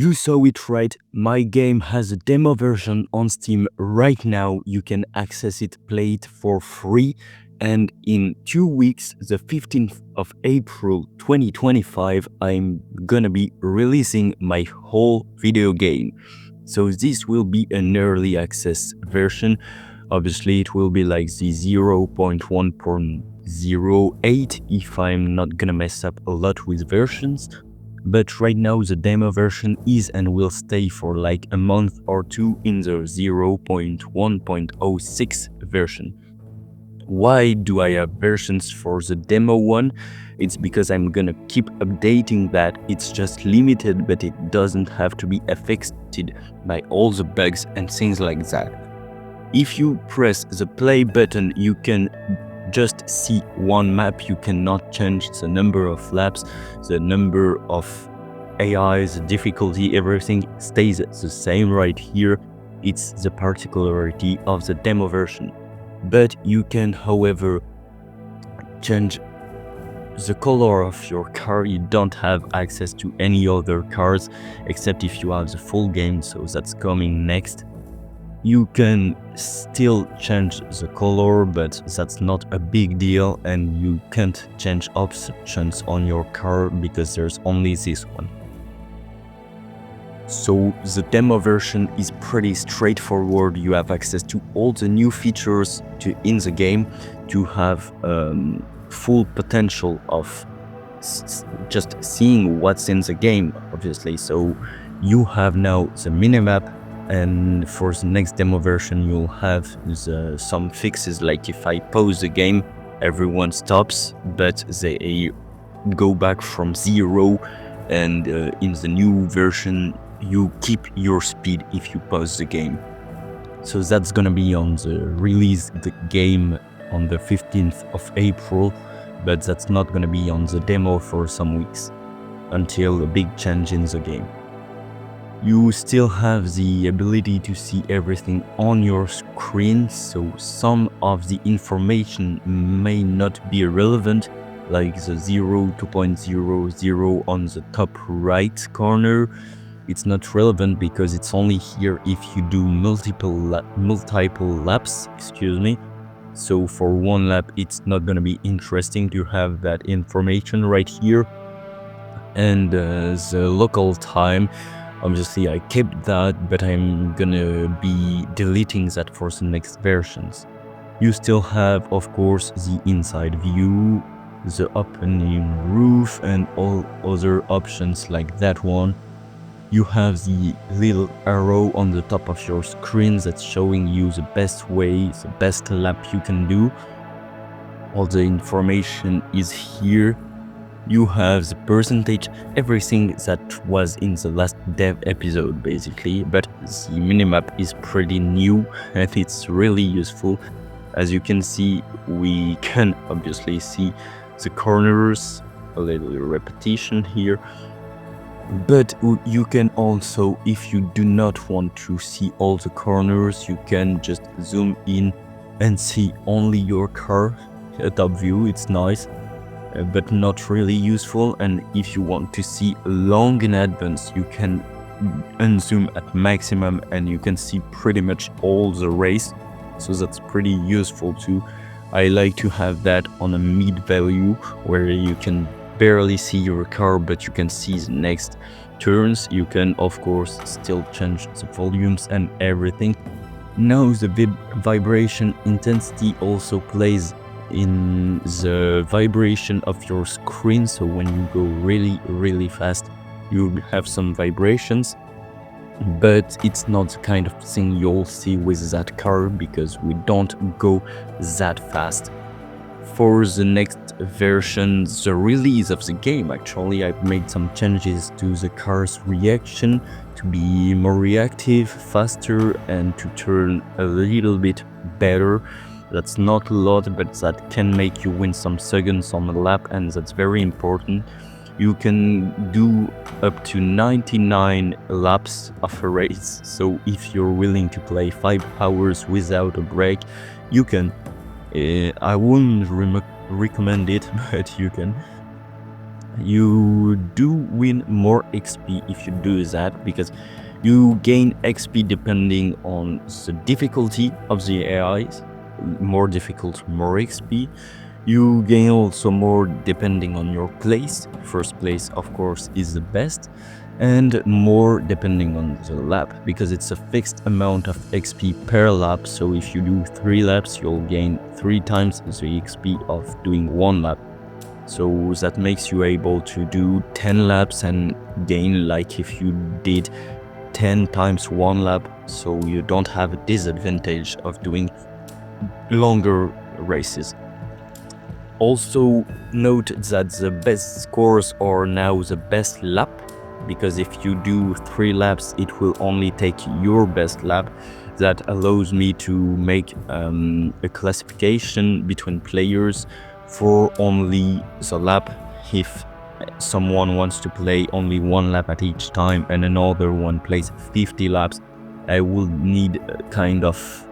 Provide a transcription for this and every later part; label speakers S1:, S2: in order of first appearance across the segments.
S1: You saw it right, my game has a demo version on Steam right now. You can access it, play it for free, and in 2 weeks, the 15th of April 2025, I'm gonna be releasing my whole video game. So this will be an early access version. Obviously it will be like the 0.1.08 if I'm not gonna mess up a lot with versions. But right now the demo version is and will stay for like a month or two in the 0.1.06 version. Why do I have versions for the demo one? It's because I'm gonna keep updating that. It's just limited, but it doesn't have to be affected by all the bugs and things like that. If you press the play button, you can just see one map. You cannot change the number of laps, the number of AIs, the difficulty, everything stays the same right here. It's the particularity of the demo version. But you can, however, change the color of your car. You don't have access to any other cars except if you have the full game, so that's coming next. You can still change the color, but that's not a big deal, and you can't change options on your car because there's only this one. So the demo version is pretty straightforward. You have access to all the new features in the game to have full potential of just seeing what's in the game, obviously. So you have now the minimap, and for the next demo version you'll have some fixes, like if I pause the game, everyone stops, but they go back from 0, and in the new version you keep your speed if you pause the game. So that's gonna be on the release the game on the 15th of April, but that's not gonna be on the demo for some weeks until a big change in the game. You still have the ability to see everything on your screen, so some of the information may not be relevant, like the 0.00 on the top right corner. It's not relevant because it's only here if you do multiple laps, So for one lap, it's not gonna be interesting to have that information right here. And the local time, obviously I kept that, but I'm gonna be deleting that for the next versions. You still have, of course, the inside view, the opening roof, and all other options like that one. You have the little arrow on the top of your screen that's showing you the best way, the best lap you can do. All the information is here. You have the percentage, everything that was in the last dev episode basically, but the minimap is pretty new and it's really useful. As you can see, we can obviously see the corners, a little repetition here. But you can also, if you do not want to see all the corners, you can just zoom in and see only your car. A top view, it's nice, but not really useful. And if you want to see long in advance, you can unzoom at maximum and you can see pretty much all the race. So that's pretty useful too. I like to have that on a mid value where you can barely see your car, but you can see the next turns. You can of course still change the volumes and everything. Now the vibration intensity also plays in the vibration of your screen, so when you go really fast you have some vibrations, but it's not the kind of thing you'll see with that car because we don't go that fast. For the next version, the release of the game, actually I've made some changes to the car's reaction to be more reactive, faster, and to turn a little bit better. That's not a lot, but that can make you win some seconds on the lap, and that's very important. You can do up to 99 laps of a race, so if you're willing to play 5 hours without a break, you can. I wouldn't recommend it, but you can. you do win more XP if you do that, because you gain XP depending on the difficulty of the AIs. More difficult, more XP. You gain also more depending on your place. First place, of course, is the best, and more depending on the lap, because it's a fixed amount of XP per lap. So if you do 3 laps, you'll gain 3 times the XP of doing 1 lap. So that makes you able to do 10 laps and gain like if you did 10 times 1 lap, so you don't have a disadvantage of doing longer races. Also note that the best scores are now the best lap, because if you do 3 laps, it will only take your best lap. That allows me to make a classification between players for only the lap. If someone wants to play only 1 lap at each time and another one plays 50 laps, I will need kind of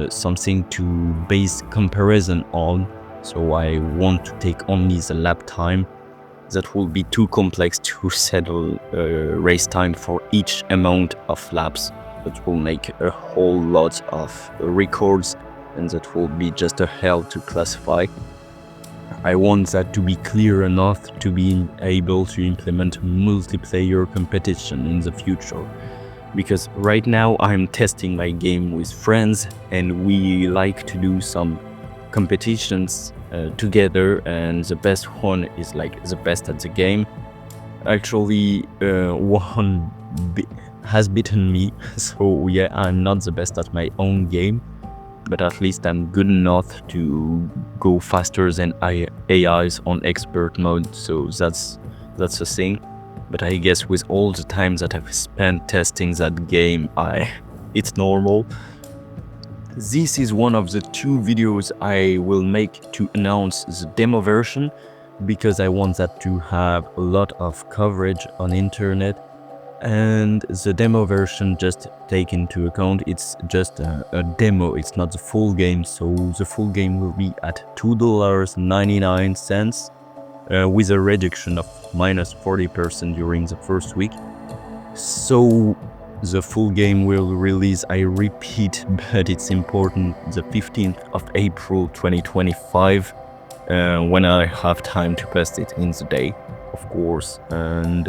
S1: something to base comparison on. So I want to take only the lap time. That will be too complex to settle race time for each amount of laps. That will make a whole lot of records, and that will be just a hell to classify. I want that to be clear enough to be able to implement multiplayer competition in the future. Because right now I'm testing my game with friends, and we like to do some competitions together, and the best one is like the best at the game. Actually, one has beaten me, so yeah, I'm not the best at my own game, but at least I'm good enough to go faster than AIs on expert mode, so that's a thing. But I guess with all the time that I've spent testing that game, it's normal. This is one of the 2 videos I will make to announce the demo version, because I want that to have a lot of coverage on internet. And the demo version, just take into account, it's just a demo, it's not the full game. So the full game will be at $2.99 with a reduction of -40% during the first week. So the full game will release, I repeat, but it's important, the 15th of April 2025, when I have time to test it in the day, of course. And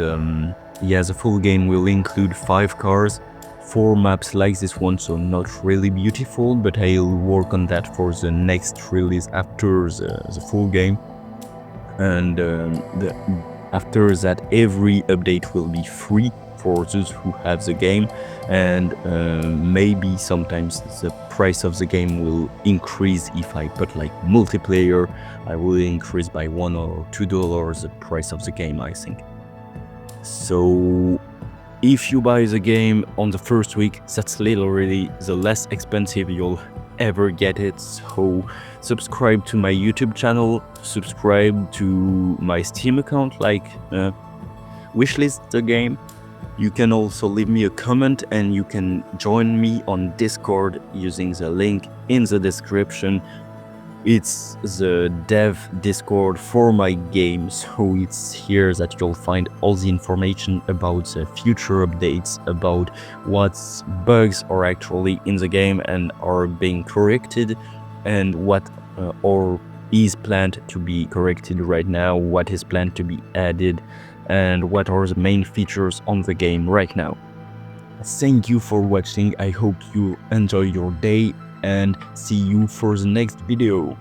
S1: yeah, the full game will include 5 cars, 4 maps like this one, so not really beautiful, but I'll work on that for the next release after the full game. And after that, every update will be free for those who have the game, and maybe sometimes the price of the game will increase. If I put like multiplayer, I will increase by $1 or $2 the price of the game, I think. So if you buy the game on the first week, that's literally the less expensive you'll ever get it. So subscribe to my YouTube channel, subscribe to my Steam account, like Wishlist the game. You can also leave me a comment, and you can join me on Discord using the link in the description. It's the dev Discord for my game, so it's here that you'll find all the information about the future updates, about what bugs are actually in the game and are being corrected, and what or is planned to be corrected right now, what is planned to be added, and what are the main features on the game right now. Thank you for watching. I hope you enjoy your day, and see you for the next video.